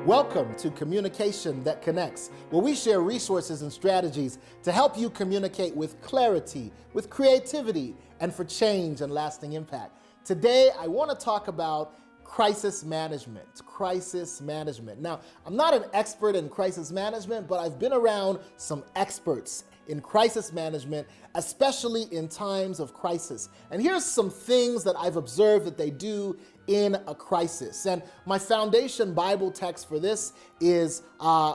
Welcome to Communication That Connects, where we share resources and strategies to help you communicate with clarity, with creativity, and for change and lasting impact. Today, I want to talk about crisis management. Crisis management. Now, I'm not an expert in crisis management, but I've been around some experts in crisis management, especially in times of crisis. And here's some things that I've observed that they do in a crisis. And my foundation Bible text for this is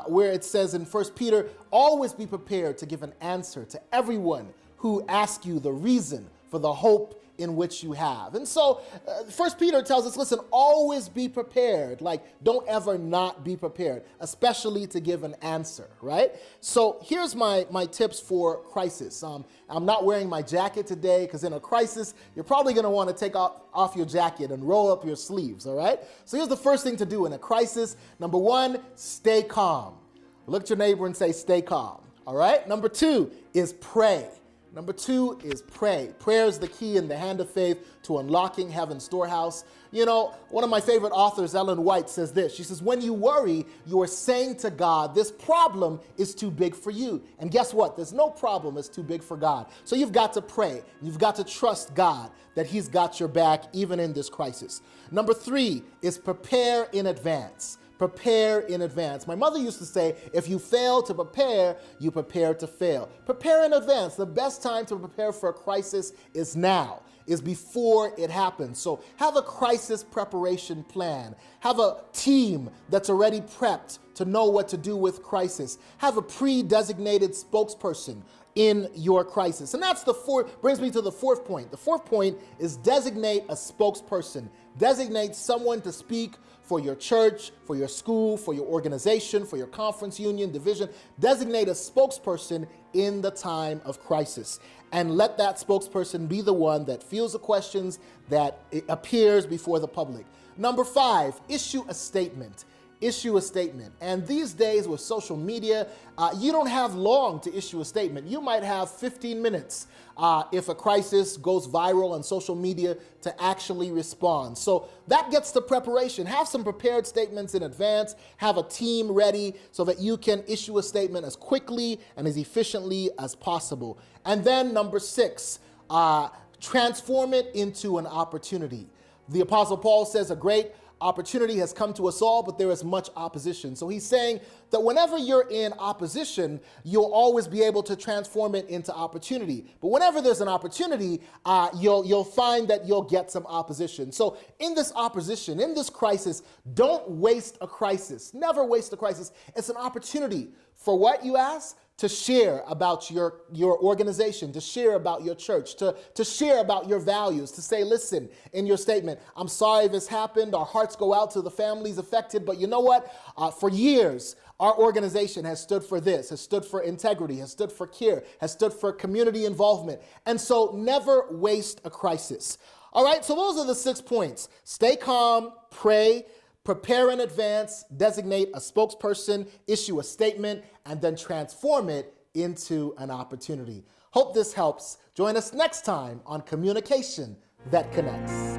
where it says in 1 Peter, always be prepared to give an answer to everyone who asks you the reason for the hope in which you have. And so 1 Peter tells us, listen, always be prepared. Like, don't ever not be prepared, especially to give an answer, right? So here's my tips for crisis. I'm not wearing my jacket today because in a crisis, you're probably going to want to take off your jacket and roll up your sleeves, all right? So here's the first thing to do in a crisis. Number one, stay calm. Look at your neighbor and say, stay calm, all right? Number two is pray. Number two is pray. Prayer is the key in the hand of faith to unlocking heaven's storehouse. You know, one of my favorite authors, Ellen White, says this. She says, when you worry, you are saying to God, this problem is too big for you. And guess what? There's no problem that's too big for God. So you've got to pray. You've got to trust God that He's got your back even in this crisis. Number three is prepare in advance. Prepare in advance. My mother used to say, if you fail to prepare, you prepare to fail. Prepare in advance. The best time to prepare for a crisis is now, is before it happens. So have a crisis preparation plan. Have a team that's already prepped to know what to do with crisis. Have a pre-designated spokesperson in your crisis. And that's brings me to the fourth point. The fourth point is designate a spokesperson. Designate someone to speak for your church, for your school, for your organization, for your conference, union, division. Designate a spokesperson in the time of crisis. And let that spokesperson be the one that fields the questions, that appears before the public. Number five, issue a statement. Issue a statement. And these days with social media, you don't have long to issue a statement. You might have 15 minutes if a crisis goes viral on social media to actually respond. So that gets to preparation. Have some prepared statements in advance. Have a team ready so that you can issue a statement as quickly and as efficiently as possible. And then number six, transform it into an opportunity. The Apostle Paul says a great opportunity has come to us all, but there is much opposition. So he's saying that whenever you're in opposition, you'll always be able to transform it into opportunity. But whenever there's an opportunity, you'll find that you'll get some opposition. So in this opposition, in this crisis, don't waste a crisis. Never waste a crisis. It's an opportunity for what you ask? To share about your organization, to share about your church, to share about your values, to say, listen, in your statement, I'm sorry this happened. Our hearts go out to the families affected. But you know what? For years, our organization has stood for this, has stood for integrity, has stood for care, has stood for community involvement. And so never waste a crisis. All right, so those are the 6 points. Stay calm, pray, prepare in advance, designate a spokesperson, issue a statement, and then transform it into an opportunity. Hope this helps. Join us next time on Communication That Connects.